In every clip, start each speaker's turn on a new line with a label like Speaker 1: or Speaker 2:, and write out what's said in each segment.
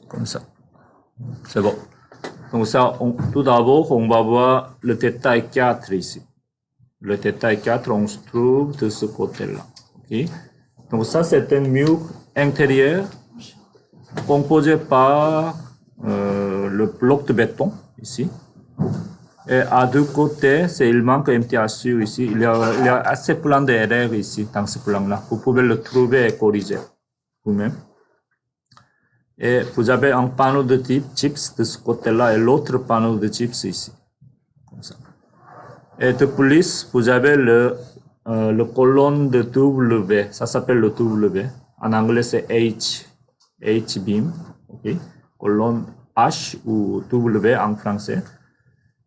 Speaker 1: comme ça. C'est bon. Donc ça, tout d'abord, on va voir le détail 4 ici. Le détail 4, on se trouve de ce côté-là. Okay? Donc ça, c'est un mur intérieur composé par le bloc de béton ici. Et à deux côtés, il manque un petit assur ici. Il y a assez plein d'erreurs ici, dans ce plan-là. Vous pouvez le trouver et corriger vous-même. Et vous avez un panneau de type chips de ce côté-là et l'autre panneau de chips ici. Comme ça. Et de plus, vous avez le colonne de W. Ça s'appelle le W. En anglais, c'est H-beam. Okay. Colonne H ou W en français.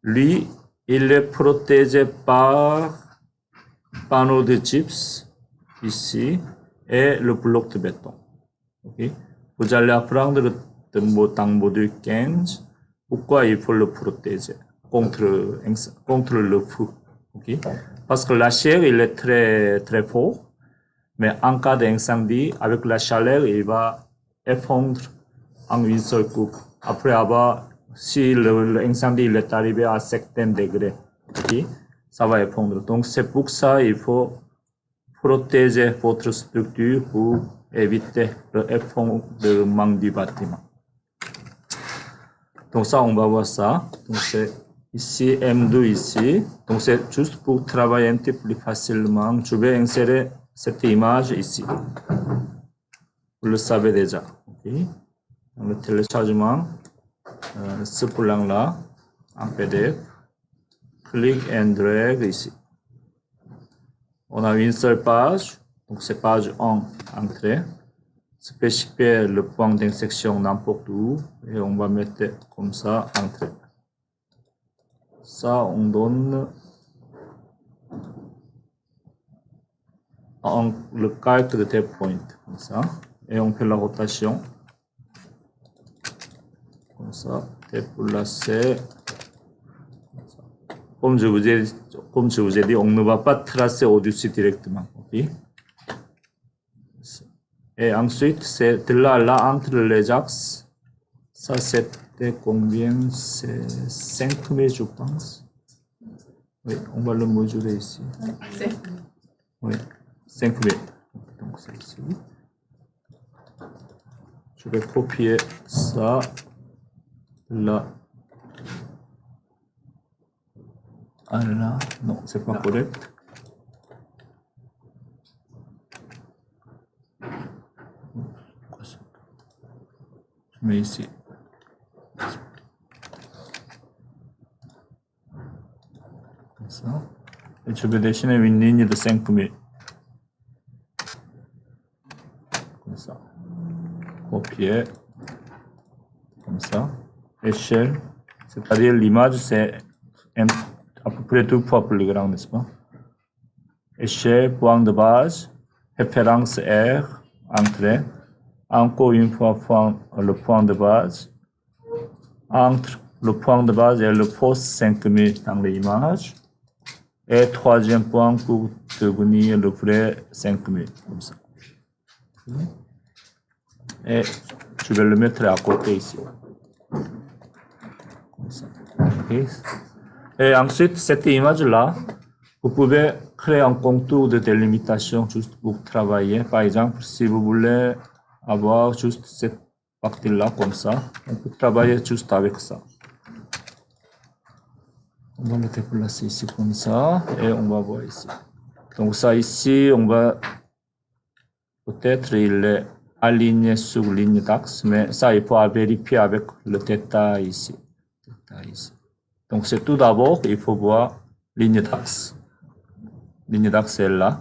Speaker 1: Lui, il est protégé par panneau de chips ici et le bloc de béton. Okay. Vous allez apprendre dans module 15 pourquoi il faut le protéger contre le feu. Okay. Parce que la chair, il est très, très fort, mais en cas d'incendie, avec la chaleur, il va effondre en une seule coup. Après avoir, si l'incendie est arrivé à certains degrés, okay, ça va effondre. Donc c'est pour ça qu'il faut protéger votre structure pour éviter l'effondrement du bâtiment. Donc ça, on va voir ça. Donc c'est ici M2 ici. Donc c'est juste pour travailler un petit peu plus facilement. Je vais insérer cette image ici. Vous le savez déjà. Okay. Dans le téléchargement, ce plan-là, en PDF, click and drag ici. On a une seule page, donc c'est page 1, entrée. Spécifier le point d'intersection n'importe où et on va mettre comme ça, entrée. Ça, on donne le calque de tes points, comme ça, et on fait la rotation. Comme ça, déplacer. Comme je vous ai dit, on ne va pas tracer au-dessus directement. Okay? Et ensuite, c'est là entre les axes. Ça, c'était combien? C'est 5 mètres, je pense. Oui, on va le mesurer ici. Oui, 5 mètres. Donc, c'est ici. Je vais copier ça là. Ah là, non, c'est pas correct. Je mets ici. Comme ça. Et je vais dessiner une ligne de 5 mètres. Comme ça. Copier. Comme ça. Échelle. C'est-à-dire l'image, c'est à peu près 2 fois plus grand, n'est-ce pas? Échelle, point de base, référence R, entrée. Encore une fois, le point de base. Entre le point de base et le poste 5000 dans l'image. Et troisième point pour devenir le vrai 5000, comme ça. Et je vais le mettre à côté ici. Comme ça. Okay. Et ensuite, cette image-là, vous pouvez créer un contour de délimitation juste pour travailler. Par exemple, si vous voulez avoir juste cette partie-là comme ça, on peut travailler juste avec ça. On va le déplacer ici comme ça et on va voir ici. Donc ça ici, on va peut-être il est aligné sur ligne d'axe, mais ça il faut vérifier avec le détail ici. Donc c'est tout d'abord, il faut voir ligne d'axe. Ligne d'axe est là.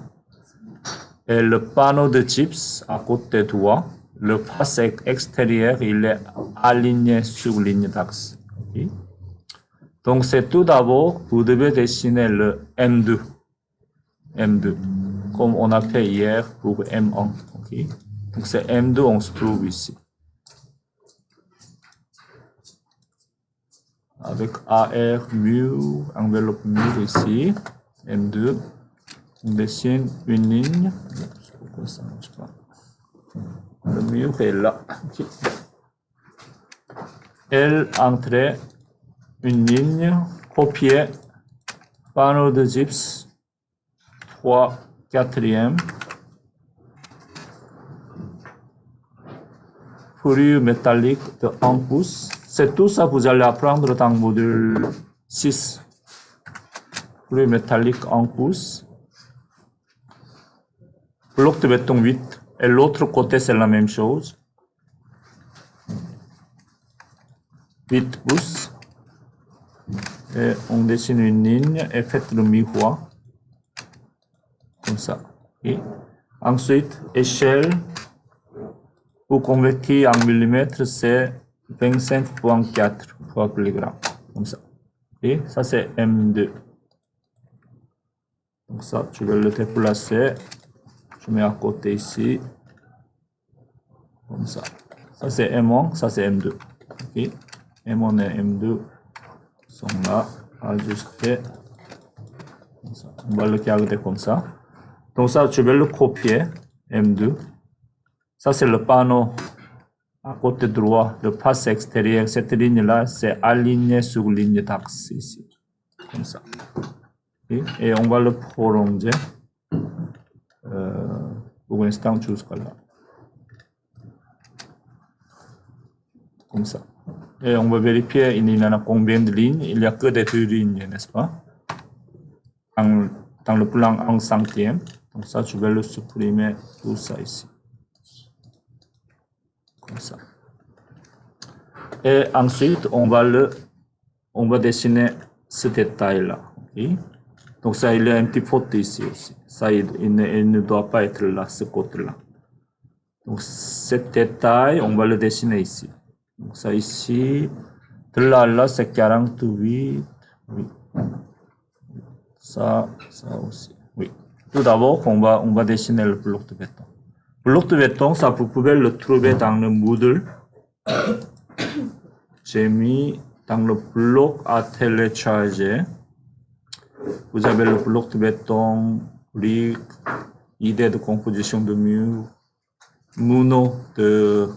Speaker 1: Et le panneau de chips à côté de toi, le face extérieur, il est aligné sur ligne d'axe. Okay. Donc c'est tout d'abord, vous devez dessiner le M2. M2, comme on a fait hier pour M1. Okay. Donc c'est M2, on se trouve ici. Avec AR mur, enveloppe mur ici, M2. On dessine une ligne. Pourquoi ça ne marche pas? Le mur est là. Okay. Elle entre une ligne, copier, panneau de gypse, 3/4, fruit métallique de 1 pouce. C'est tout ça que vous allez apprendre dans le module 6. Fruit métallique 1 pouce. Bloc de béton 8. Et l'autre côté, c'est la même chose. 8 pouces. Et on dessine une ligne et faites le miroir. Comme ça. Et ensuite, échelle pour convertir en millimètres, c'est 25.4 fois kilogramme. Comme ça. Et ça, c'est M2. Donc ça, tu veux le déplacer. Je mets à côté ici. Comme ça. Ça, c'est M1, ça, c'est M2. Ok. M1 et M2 sont là, ajustés. On va le garder comme ça. Donc ça, tu veux le copier, M2. Ça, c'est le panneau à côté droit, le face extérieur. Cette ligne-là, c'est aligné sur ligne d'axe ici. Comme ça. Et on va le prolonger pour l'instant jusqu'à là. Comme ça. Et on va vérifier il y en a combien de lignes. Il n'y a que des 2 lignes, n'est-ce pas? Dans le plan en centième. Donc ça, je vais le supprimer tout ça ici. Comme ça. Et ensuite, on va dessiner ce détail-là. Okay? Donc ça, il y a un petit faute ici aussi. Ça, il ne doit pas être là, ce côté-là. Donc ce détail, on va le dessiner ici. Donc ça ici, de là à là, c'est 48. Oui. Ça aussi. Oui. Tout d'abord, on va dessiner le bloc de béton. Bloc de béton, ça, vous pouvez le trouver dans le Moodle. J'ai mis dans le bloc à télécharger. Vous avez le bloc de béton, briques, idée de composition de mur, mono de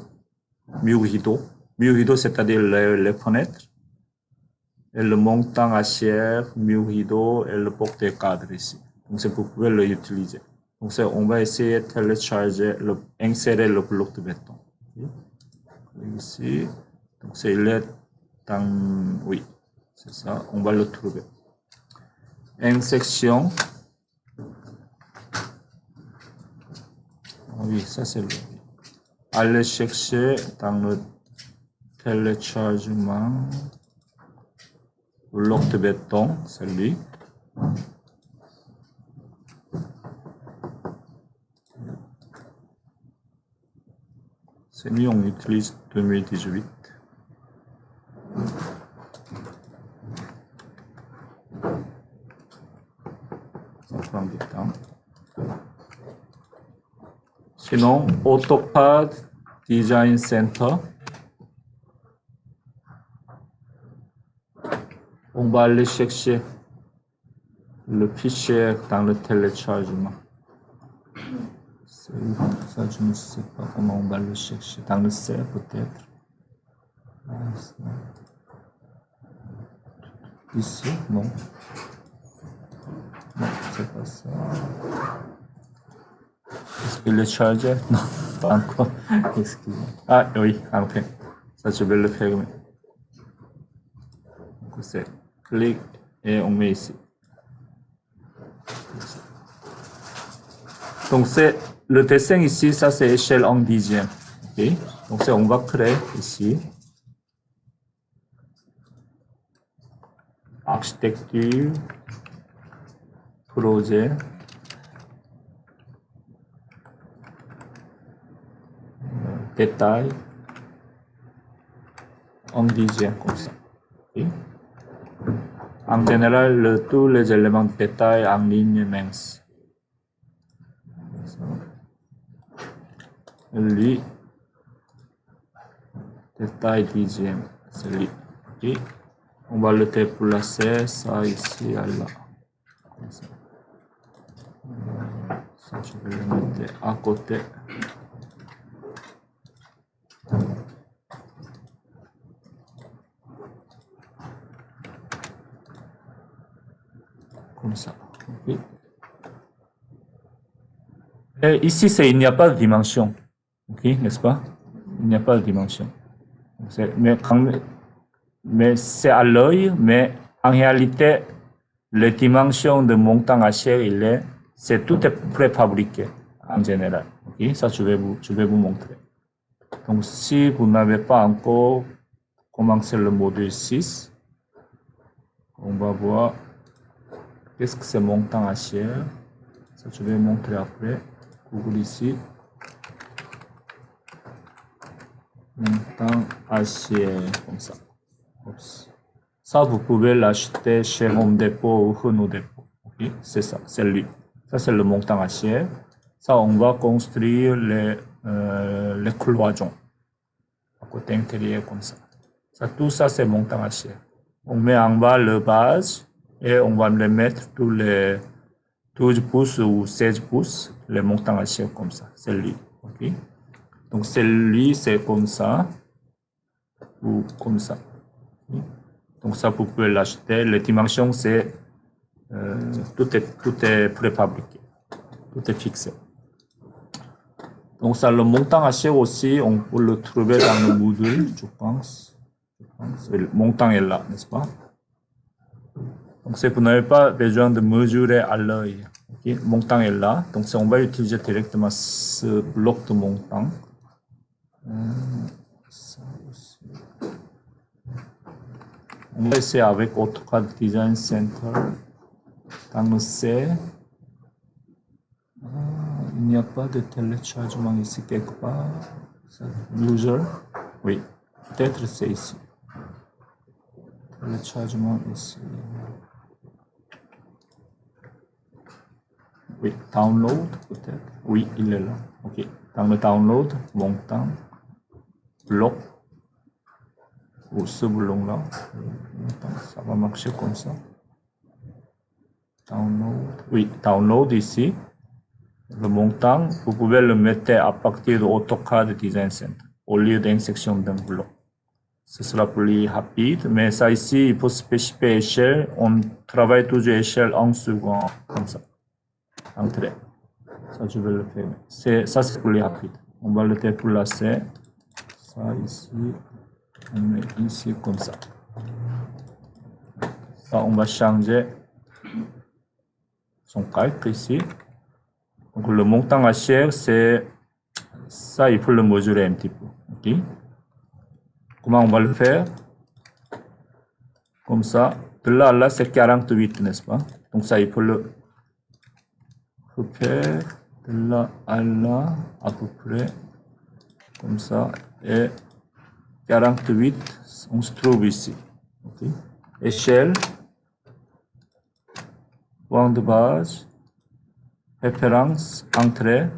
Speaker 1: mur rideau. Mur rideau, c'est-à-dire les fenêtres. Et le montant acier, mur rideau et le porte cadre ici. Donc, vous pouvez l'utiliser. Donc, on va essayer de télécharger, insérer le bloc de béton. Ici. Donc, c'est dans, oui, c'est ça. On va le trouver. Section. Oui, ça c'est le. Allez chercher dans le téléchargement. Bloc de béton, c'est lui. C'est lui, on utilise 2018. Ça prend du temps. Sinon, AutoCAD Design Center. On va aller chercher le fichier dans le téléchargement. Ça, je ne sais pas comment on va le chercher. Dans le C, peut-être. Ici, non. Non, c'est pas ça. Est-ce qu'il est chargé? Non, pas encore. Excusez-moi. Ah oui, enfin. Ça, je vais le fermer. Donc, c'est clic et on met ici. Donc, c'est le dessin ici, ça c'est échelle en dixième. Okay? Donc, on va créer ici. Architecture, projet, détail, en dixième comme ça. Okay? En général, tous les éléments de détail en ligne mince. Lui, détail dixième, c'est lui. Okay? On va le déplacer, ça ici à là. Ça, je vais le mettre à côté. comme ça. Okay. Et ici, il n'y a pas de dimension. Okay, n'est-ce pas? Il n'y a pas de dimension. Mais c'est à l'œil, mais en réalité, les dimensions de montant acier, tout est préfabriqué en général. Okay? Ça, je vais vous montrer. Donc, si vous n'avez pas encore commencé le module 6, on va voir qu'est-ce que c'est montant acier. Ça, je vais montrer après. Google ici. Montant acier, comme ça. Oups. Ça, vous pouvez l'acheter chez Home Depot ou Renault Depot. Okay? C'est ça, c'est lui. Ça, c'est le montant acier. Ça, on va construire les cloisons à côté intérieur comme ça. Tout ça, c'est montant acier. On met en bas le base et on va les mettre tous les 12 pouces ou 16 pouces, les montants acier comme ça. C'est lui. Okay? Donc, celui, c'est comme ça ou comme ça. Okay? Donc, ça, vous pouvez l'acheter. Les dimensions, c'est tout est préfabriqué. Tout est fixé. Donc, ça, le montant acier aussi, on peut le trouver dans le module, je pense. Le montant est là, n'est-ce pas? Donc, vous n'avez pas besoin de mesurer à l'œil. Okay? Le montant est là. Donc, on va utiliser directement ce bloc de montant. Ça aussi. On va essayer avec AutoCAD Design Center. Dans le C. Il n'y a pas de téléchargement ici quelque part. User. Oui. Peut-être c'est ici. Téléchargement ici. Oui. Download peut-être. Oui, il est là. OK. Dans le download, montant, bloc. Ou ce boulon-là. Ça va marcher comme ça. Download. Oui, download ici. Le montant, vous pouvez le mettre à partir de AutoCAD Design Center au lieu d'une section d'un bloc. Ce sera plus rapide, mais ça ici, il faut spécifier échelle. On travaille toujours échelle en second, comme ça. Entrée. Ça, je vais le faire. Ça, c'est plus rapide. On va le déplacer. Ça ici, on met ici comme ça. Ça, on va changer son calque ici. Donc, le montant acier, c'est ça, il faut le mesurer un petit peu. Okay? Comment on va le faire? Comme ça. De là à là, c'est 48, n'est-ce pas? Donc, ça, il faut le faire de là à là, à peu près. Comme ça. Et 48, on se trouve ici. Okay? Échelle. Point de base. Référence, entrée,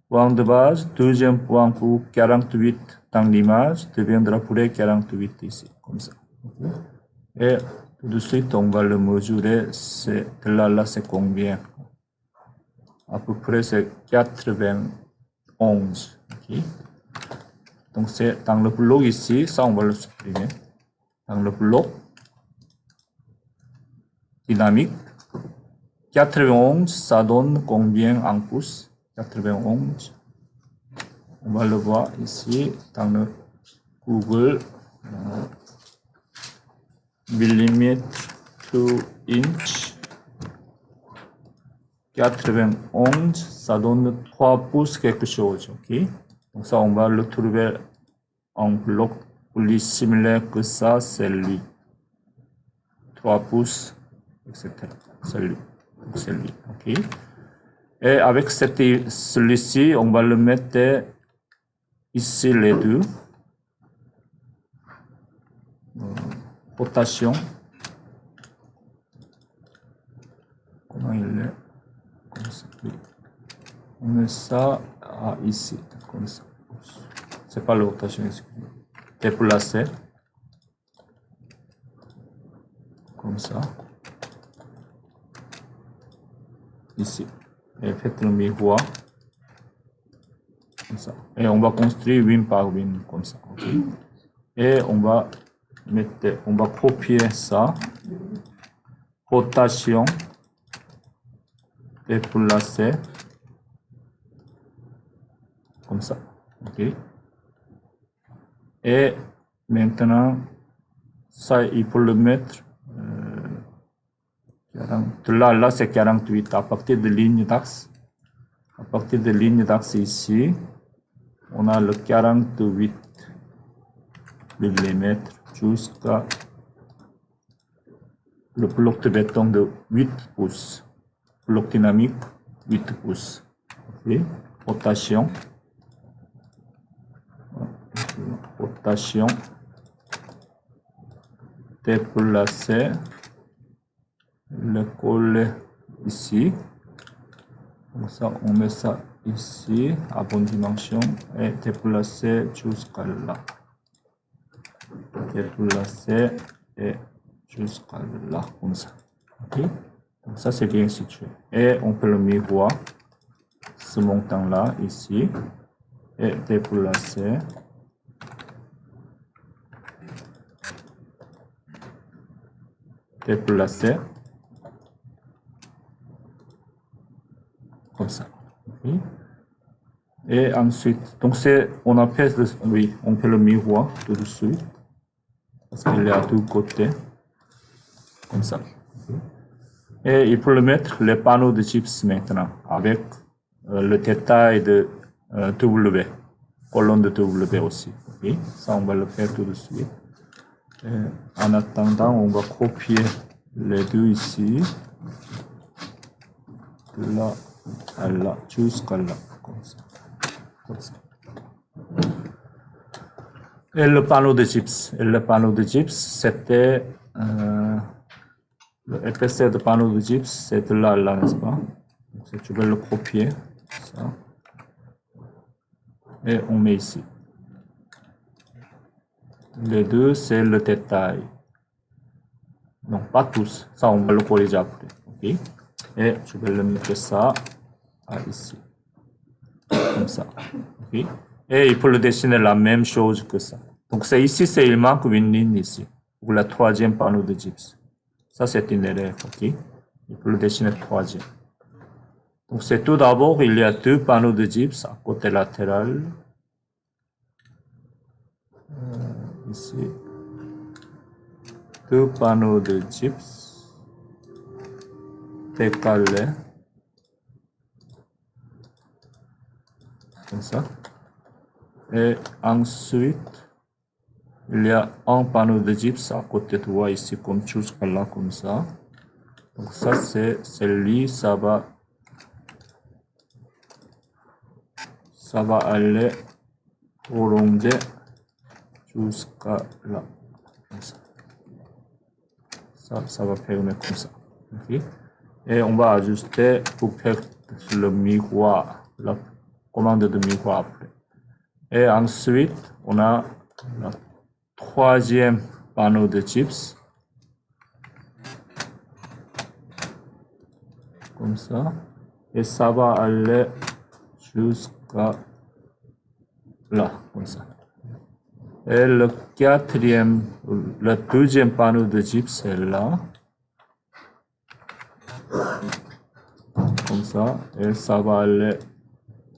Speaker 1: point de base, deuxième point pour 48 dans l'image, deviendra pour 48 ici, comme ça. Okay. Et tout de suite, on va le mesurer, de là, c'est combien? À peu près, c'est 91. Okay. Donc, c'est dans le bloc ici, ça, on va le supprimer. Dans le bloc, dynamique, 91, ça donne combien en pouces? 91. On va le voir ici dans le Google. Millimètre to inch. 91, ça donne 3 pouces quelque chose. Ok? Donc ça, on va le trouver en bloc plus similaire que ça, c'est lui. 3 pouces, etc. C'est lui. C'est lui, ok. Et avec celui-ci, on va le mettre ici les deux. Rotation. Comment il est? Comme ça. On met ça ici, comme ça. C'est pas la rotation, excusez-moi. Déplacer. Comme ça. Ici. Et faites le miroir. Comme ça. Et on va construire wing par wing comme ça. Okay. Et on va copier ça. potation déplacé comme ça. Ok. Et maintenant, ça, il faut le mettre là c'est 48 à partir de ligne d'axe. À partir de ligne d'axe ici, on a le 48 mm jusqu'à le bloc de béton de 8 pouces. Bloc dynamique 8 pouces. Okay. Rotation. Rotation. Déplacer. Le coller ici. Comme ça, on met ça ici à bonne dimension et déplacer jusqu'à là. Déplacer et jusqu'à là, comme ça. Okay. Donc ça, c'est bien situé. Et on peut le miroir, ce montant-là, ici, et déplacer. Déplacer. Comme ça. Okay. Et ensuite, donc c'est, on appelle, oui, on peut le miroir tout de suite. Parce qu'il est à deux côtés. Comme ça. Okay. Et il faut le mettre les panneaux de gypse maintenant avec le détail de W, colonne de W aussi. Okay. Ça, on va le faire tout de suite. Et en attendant, on va copier les deux ici. De là à là, jusqu'à là. Comme ça. Comme ça. Et le panneau de gypse. Et le panneau de gypse, c'était l'épaisseur de panneau de gypse, c'est de là, là, n'est-ce pas? Donc, tu veux le copier, ça. Et on met ici. Les deux, c'est le détail. Non, pas tous. Ça, on va le corriger après. Okay? Et je vais le mettre ça ici. Comme ça. Okay? Et il faut le dessiner la même chose que ça. Donc, c'est ici, c'est il manque une ligne ici. Pour la troisième panneau de gypse. Ça, c'est une erreur. Okay? Il faut le dessiner troisième. Donc, c'est tout d'abord, il y a deux panneaux de gypse à côté latéral. Ici. Deux panneaux de gypse décalés. Comme ça. Et ensuite, il y a un panneau de gypse à côté de toi ici, comme jusqu'à là, comme ça. Donc ça, c'est lui, ça va aller prolonger jusqu'à là. Comme ça. Ça va fermer comme ça. Okay. Et on va ajuster pour faire le miroir, la commande de miroir après. Et ensuite, on a le troisième panneau de gypse. Comme ça. Et ça va aller jusqu'à là, comme ça. Et le deuxième panneau de gypse est là. Comme ça. Et ça va aller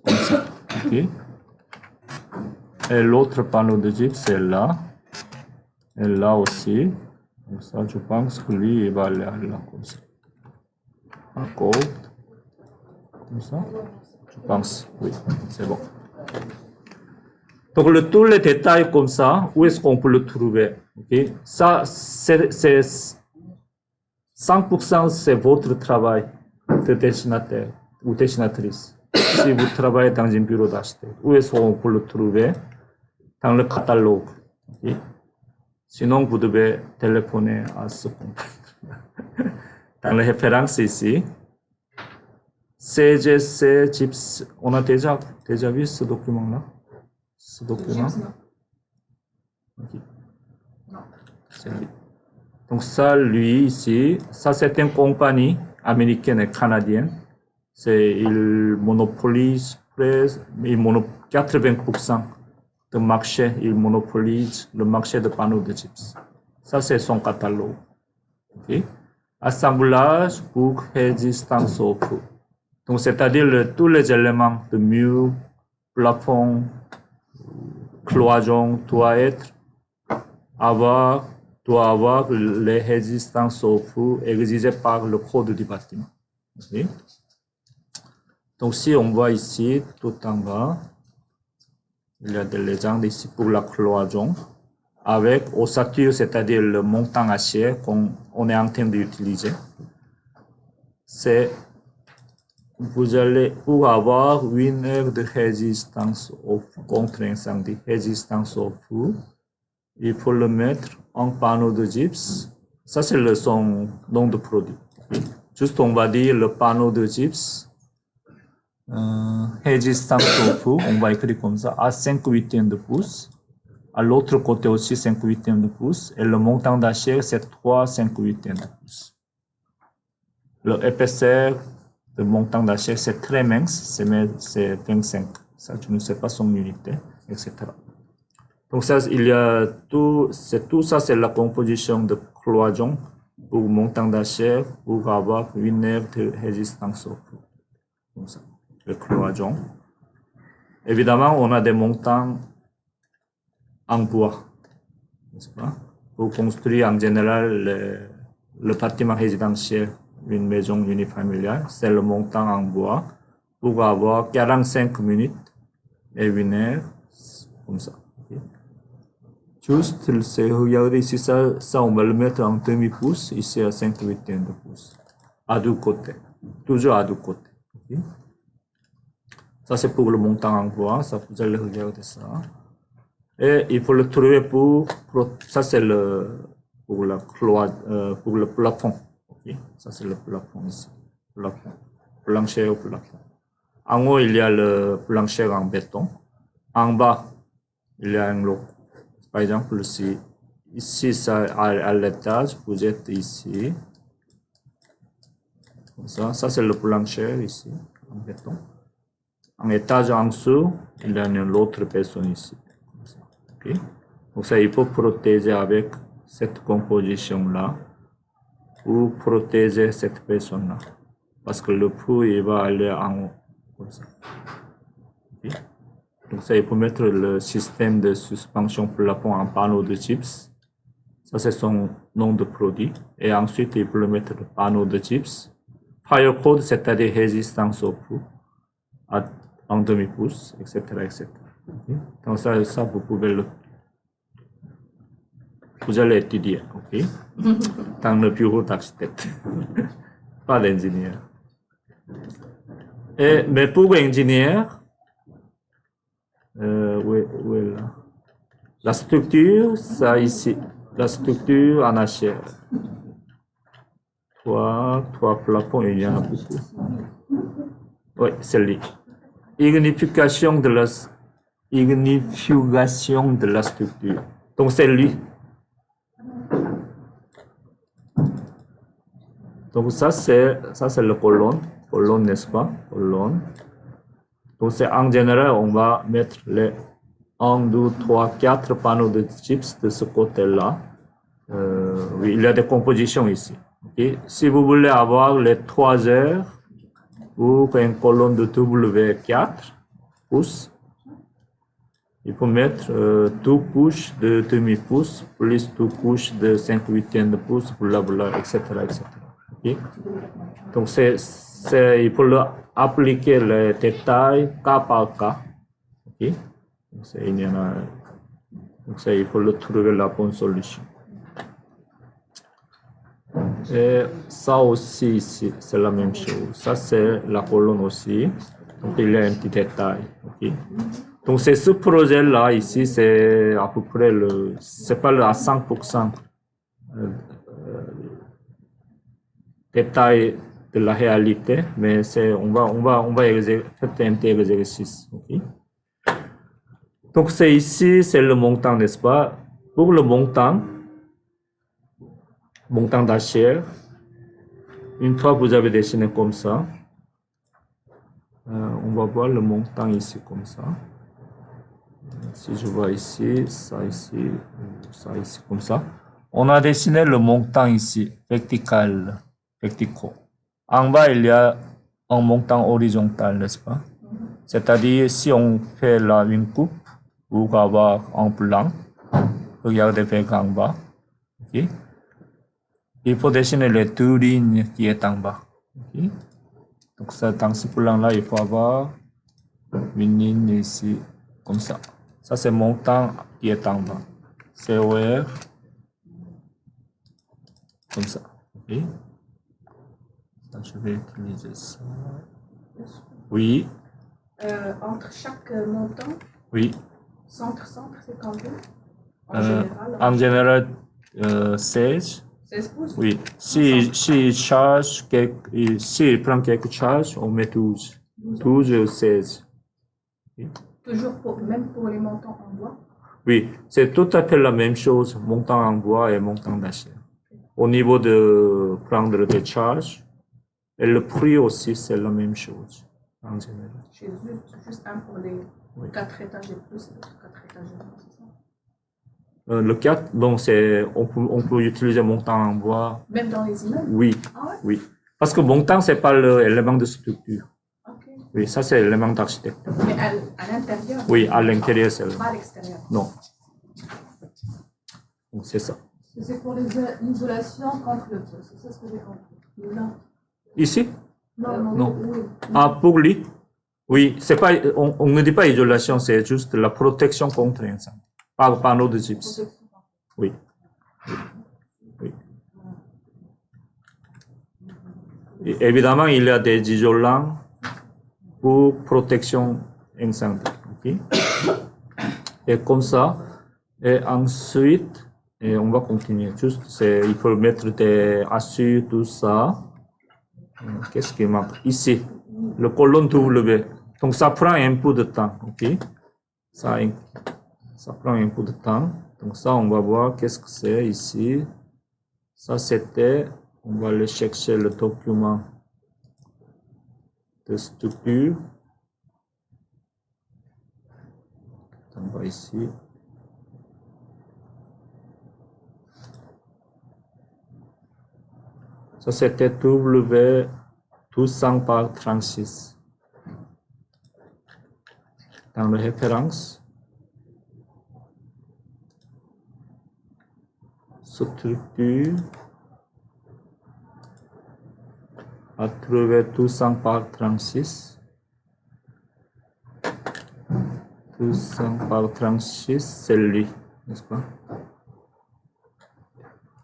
Speaker 1: comme ça. Okay. Et l'autre panneau de gypse est là. Et là aussi. Comme ça, je pense que lui, il va aller là, comme ça. D'accord. Comme ça. Je pense, oui, c'est bon. Donc, tous les détails comme ça, où est-ce qu'on peut le trouver? Okay? Ça, c'est 100% c'est votre travail de dessinateur ou dessinatrice. Si vous travaillez dans un bureau d'acheteur, où est-ce qu'on peut le trouver? Dans le catalogue. Okay? Sinon, vous devez téléphoner à ce compte. Dans les références ici, CGC Gypse, on a déjà vu ce document-là? Ce document? Okay. C'est lui. Donc ça, lui ici, ça c'est une compagnie américaine et canadienne. Il monopolise 80% de marché, il monopolise le marché de panneaux de gypse. Ça c'est son catalogue. Okay. assemblage pour résistance au feu. Donc, c'est-à-dire tous les éléments de mur, plafond, cloison doit avoir les résistances au feu exigées par le code du bâtiment. Okay? Donc, si on voit ici, tout en bas, il y a des légendes ici pour la cloison, avec ossature, c'est-à-dire le montant acier qu'on est en train d'utiliser. C'est, vous allez, pour avoir 1 heure de résistance contre incendie, résistance au feu, il faut le mettre en panneau de gypse. Ça, c'est son nom de produit. Juste, on va dire le panneau de gypse. Résistance au feu, on va écrire comme ça, à 5/8 de pouce. À l'autre côté aussi 5/8 de pouce. Et le montant d'acier, c'est 3/5/8 de pouce. L'épaisseur de montant d'acier, c'est très mince, c'est 25. Ça, je ne sais pas son unité, etc. Donc ça, il y a tout ça, c'est la composition de cloison pour montant d'acier pour avoir 1 heure de résistance au feu. Comme ça, le cloison. Évidemment, on a des montants en bois, n'est-ce pas? Pour construire en général le bâtiment résidentiel, une maison unifamiliale, c'est le montant en bois pour avoir 45 minutes et 1 heure, comme ça. Okay. Juste, regardez ici, ça, on va le mettre en demi-pouce, ici à 5/8 de pouce, à deux côtés, toujours à deux côtés. Okay. Ça, c'est pour le montant en bois, ça, vous allez regarder ça. Et il faut le trouver ça c'est pour le plafond. Okay. Ça c'est le plafond ici. Plafond. Plancher au plafond. En haut, il y a le plancher en béton. En bas, il y a un lot. Par exemple, ici ça, à l'étage, vous êtes ici. Comme ça c'est le plancher ici, en béton. En étage en dessous, il y a une autre personne ici. Okay. Donc ça, il faut protéger avec cette composition-là ou protéger cette personne-là. Parce que le feu, il va aller en haut. Comme ça. Okay. Donc ça, il faut mettre le système de suspension plafond en panneau de gypse. Ça, c'est son nom de produit. Et ensuite, il faut le mettre le panneau de gypse. Fire code, c'est-à-dire résistance au feu, en demi-pouce, etc., etc. Okay. Donc ça, vous allez étudier, ok? Dans le bureau d'architecte, pas d'ingénieur. Mais pour ingénieur, où est là? La structure, ça ici, la structure en acier. Trois plafonds, il y en a beaucoup. Oui, c'est lui. Ignification de la structure. Donc c'est lui. Donc ça c'est le colonne, n'est-ce pas? Colonne. Donc c'est en général, on va mettre les 1, 2, 3, 4 panneaux de gypse de ce côté-là. Oui, il y a des compositions ici. Okay? Si vous voulez avoir les 3 heures pour une colonne de W4 pouces, il faut mettre 2 couches de demi-pouce plus 2 couches de 5/8 de pouce, blablabla, etc., etc. Okay? Donc, il faut appliquer les détails cas par cas. Okay? Donc, il faut trouver la bonne solution. Et ça aussi, ici, c'est la même chose. Ça, c'est la colonne aussi. Donc, il y a un petit détail. Okay? Donc, c'est ce projet-là, ici, c'est à peu près c'est pas à 100% détail de la réalité, mais on va faire un petit exercice. Okay? Donc, c'est ici, c'est le montant, n'est-ce pas? Pour le montant d'acier, une fois que vous avez dessiné comme ça, on va voir le montant ici comme ça. Si je vois ici, ça ici, comme ça. On a dessiné le montant ici, vertical. verticaux. En bas, il y a un montant horizontal, n'est-ce pas? C'est-à-dire, si on fait là une coupe pour avoir un plan, regardez vers en bas. Okay? Il faut dessiner les deux lignes qui est en bas. Okay? Donc ça, dans ce plan-là, il faut avoir une ligne ici, comme ça. Ça, c'est mon montant qui est en bas. COR, comme ça. Okay? Ça, je vais utiliser ça. Oui.
Speaker 2: Entre chaque montant,
Speaker 1: oui.
Speaker 2: Centre, c'est combien?
Speaker 1: En général, 16.
Speaker 2: 16 pouces?
Speaker 1: Oui. Si il prend quelques charges, on met 12. 12 ou 16. Oui.
Speaker 2: Toujours même pour les montants en bois?
Speaker 1: Oui, c'est tout à fait la même chose, montant en bois et montant d'acier. Au niveau de prendre des charges, et le prix aussi, c'est la même chose, en général.
Speaker 2: Chez eux, juste un pour les 4 étages et plus, l'autre 4 étages et moins, c'est ça?
Speaker 1: Le 4, donc on peut utiliser montant en bois.
Speaker 2: Même dans les immeubles?
Speaker 1: Oui,
Speaker 2: ah ouais?
Speaker 1: Oui. Parce que montant, c'est pas l'élément de structure.
Speaker 2: Okay.
Speaker 1: Oui, ça c'est l'élément d'architecture.
Speaker 2: Mais à l'intérieur?
Speaker 1: Oui, à l'intérieur, c'est
Speaker 2: pas à l'extérieur?
Speaker 1: Non. Donc c'est ça.
Speaker 2: C'est pour l'isolation contre le feu, c'est ça ce que j'ai compris. Non.
Speaker 1: Ici?
Speaker 2: Non. Oui.
Speaker 1: Ah, pour lui? Oui, c'est pas, on ne dit pas isolation, c'est juste la protection contre l'incendie. Par panneau de gypse. Oui. Oui. Et évidemment, il y a des isolants pour protection incendie. Okay? Et comme ça. Et ensuite, on va continuer. Juste, il faut mettre des assis, tout ça. Qu'est-ce qui manque? Ici, le colonne W. Donc, ça prend un peu de temps. Ok? Ça prend un peu de temps. Donc, ça, on va voir qu'est-ce que c'est ici. Ça, c'était, on va aller chercher le document de structure. On va ici. Ça, c'était W 200 par 36. Dans la référence, structure à trouver 200 par 36. 200 par 36, c'est lui, n'est-ce pas?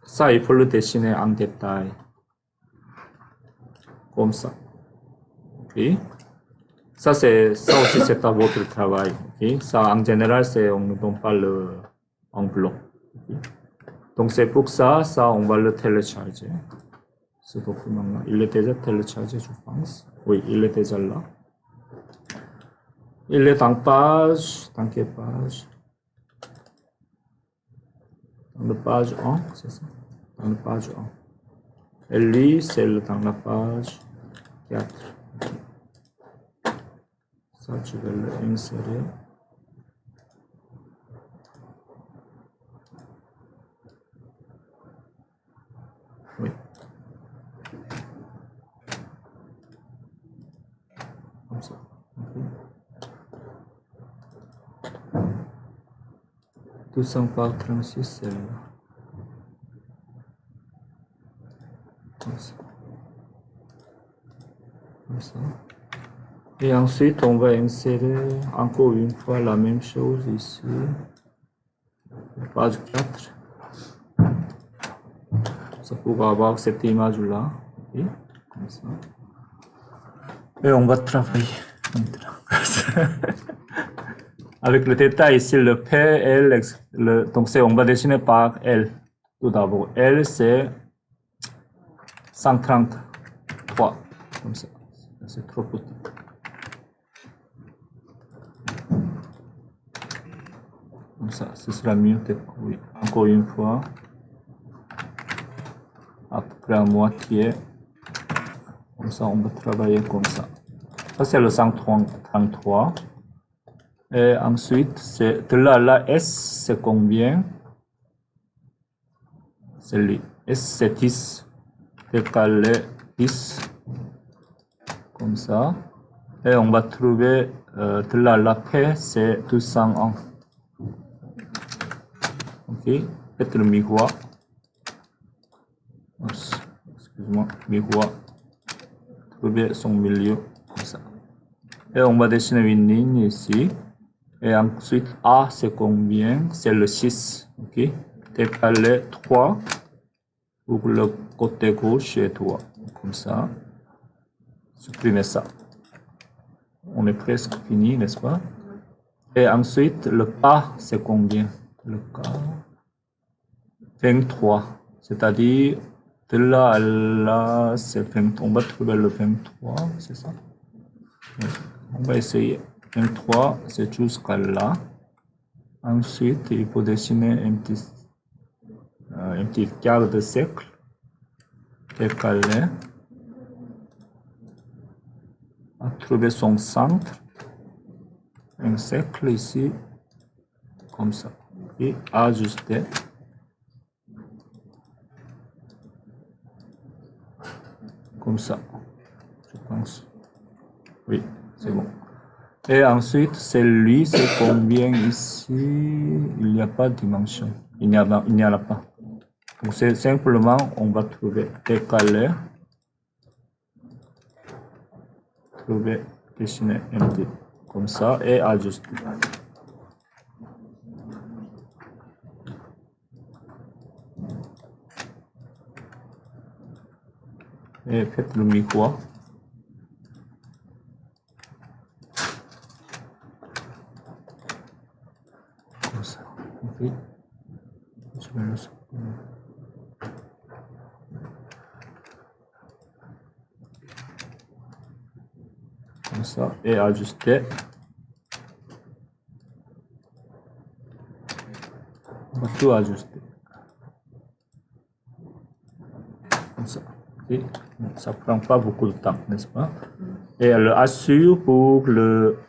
Speaker 1: Ça, il faut le dessiner en détail. Comme ça. Okay. Ça aussi, c'est à votre travail. Okay. Ça, en général, on ne donne pas en bloc. Okay. Donc, c'est pour ça, on va le télécharger. Ce document-là. Il est déjà téléchargé, je pense. Oui, il est déjà là. Il est en page. Dans quelle page? Dans la page 1, c'est ça? Dans la page 1. Et lui, c'est dans la page 4. Ça, je vais l'insérer. Oui. Comme ça. Okay. 200 par 36, c'est là. Comme ça. Comme ça. Et ensuite, on va insérer encore une fois la même chose ici. Page 4. Ça pour avoir cette image-là. Okay. Comme ça. Et on va travailler maintenant. Avec le détail ici, le PL, donc on va dessiner par L. Tout d'abord, L c'est 133. Comme ça. C'est trop petit. Comme ça, ce sera mieux. Oui. Encore une fois. À peu près à moitié. Comme ça, on va travailler comme ça. Ça, c'est le 133. Et ensuite, de là, la S, c'est combien? C'est lui. S, c'est 10 décalé 10 comme ça. Et on va trouver de la paix, c'est 201. Ok, faites le miroir. Excuse-moi, miroir. Trouver son milieu, comme ça. Et on va dessiner une ligne ici. Et ensuite, A, c'est combien? C'est le 6. Ok, décaler 3 pour le côté gauche et droit. Comme ça. Supprimer ça. On est presque fini, n'est-ce pas? Et ensuite, le K, c'est combien? Le K, 23. C'est-à-dire, de là à là, c'est 23. On va trouver le 23, c'est ça? Oui. On va essayer. 23, c'est jusqu'à là. Ensuite, il faut dessiner un petit quart de cercle. Décaler. À trouver son centre. Un cercle ici, comme ça. Et ajuster. Comme ça, je pense. Oui, c'est bon. Et ensuite, celui, c'est combien ici? Il n'y a pas de dimension. Il n'y en a pas. Donc, c'est simplement, on va trouver décaler. Trouver, dessiner un petit. Comme ça, et ajuster. Et faites le miroir. Comme ça. Ok. Je vais le supprimer. Comme ça. Et ajuster. On va tout ajuster. Comme ça. Okay. Ça ne prend pas beaucoup de temps, n'est-ce pas? Et le assure pour le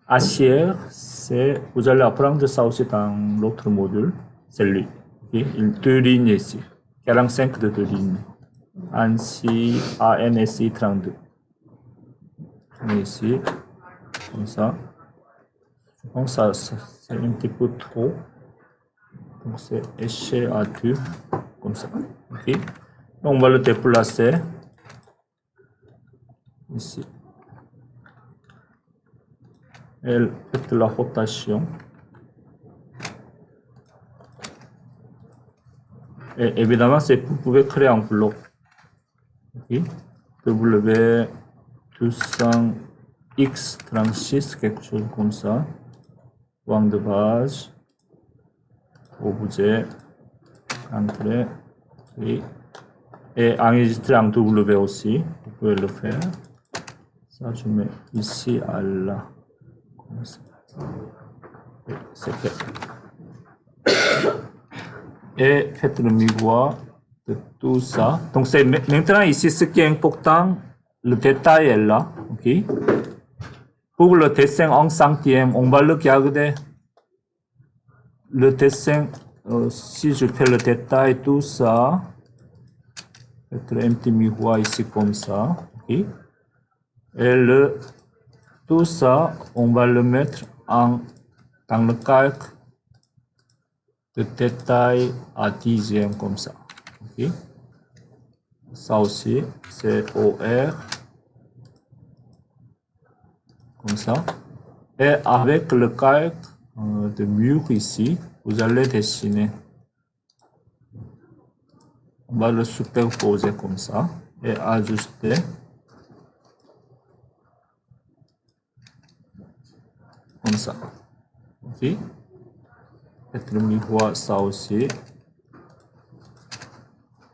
Speaker 1: assière, c'est, vous allez apprendre ça aussi dans l'autre module, c'est lui. Okay. Deux lignes ici, 45 de deux lignes. ANSI, ANSI 32. Mais ici, comme ça. Je pense que c'est un petit peu trop. Donc c'est échelle à 2, comme ça. Okay. On va le déplacer ici. Et faites la rotation. Et évidemment, vous pouvez créer un bloc. Okay. W 200X36, quelque chose comme ça. Point de base. Objet. Entrée. Okay. Et enregistrer en W aussi. Vous pouvez le faire. Ça, je mets ici à là. Comme ça. C'est fait. Et faites le miroir de tout ça. Donc, c'est maintenant ici, ce qui est important, le détail est là. Ok. Pour le dessin en centième, on va le garder. Le dessin, si je fais le détail, tout ça, mettre un petit miroir ici comme ça. Okay. Et tout ça, on va le mettre dans le calque de détail à dixième comme ça. Okay. Ça aussi, c'est OR. Comme ça. Et avec le calque de mur ici, vous allez dessiner. On va le superposer comme ça et ajuster. Comme ça. Ok. Et le miroir, ça aussi.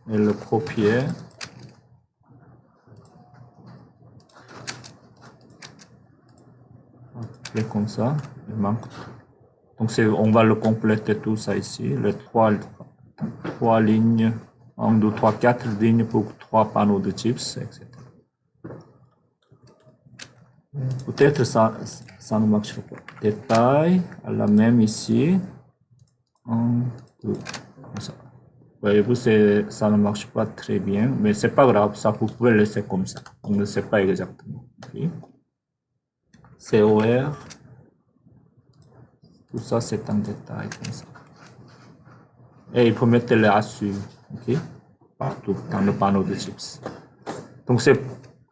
Speaker 1: Et le copier. Et comme ça. Il manque. Donc on va le compléter tout ça ici. Les trois lignes. 1, 2, 3, 4 lignes pour 3 panneaux de chips, etc. Peut-être ça ne marchera pas. Détail, à la même ici. 1, 2, comme ça. Voyez-vous, ça ne marche pas très bien, mais c'est pas grave, ça vous pouvez laisser comme ça. On ne sait pas exactement. Okay. COR, tout ça c'est un détail comme ça. Et il faut mettre les ASU, ok, partout dans le panneau de chips. Donc c'est,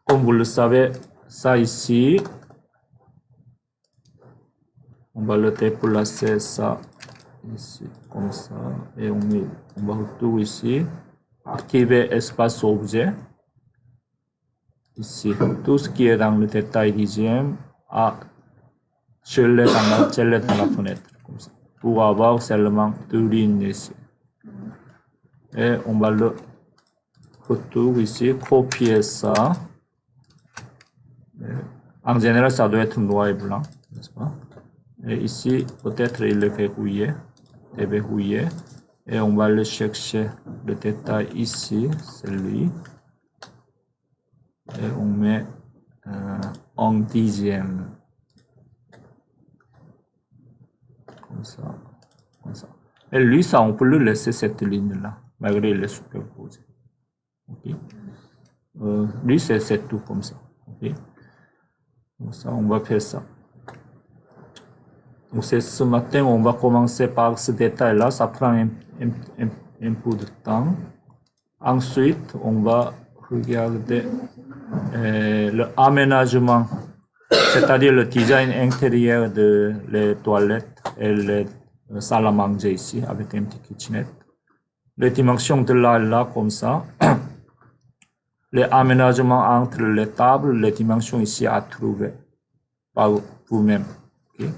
Speaker 1: comme vous le savez, ça ici, on va le déplacer ça ici, comme ça, et on va tout ici, activer espace objet. Ici, tout ce qui est dans le détail dixième, je l'ai dans la fenêtre, comme ça, pour avoir seulement 2 lignes ici. Et on va le retour ici, copier ça. En général, ça doit être noir et blanc, n'est-ce pas? Et ici, peut-être il est verrouillé, déverrouillé. Et on va le chercher, le détail ici, c'est lui. Et on met en dixième. Comme ça, comme ça. Et lui, ça, on peut le laisser cette ligne-là, malgré les superposés. Okay. Lui, c'est tout comme ça. Okay. Donc ça, on va faire ça. Donc ce matin, on va commencer par ce détail-là. Ça prend un peu de temps. Ensuite, on va regarder l'aménagement, c'est-à-dire le design intérieur de les toilettes et les salles à manger ici, avec un petit kitchenette. Les dimensions de là et là, comme ça. Les aménagements entre les tables, les dimensions ici à trouver par vous-même. Okay.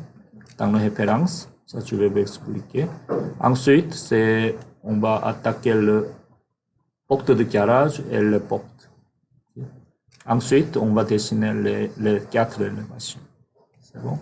Speaker 1: Dans la référence, ça je vais vous expliquer. Ensuite, on va attaquer le porte de garage et le porte. Okay. Ensuite, on va dessiner les 4 élévations. C'est bon?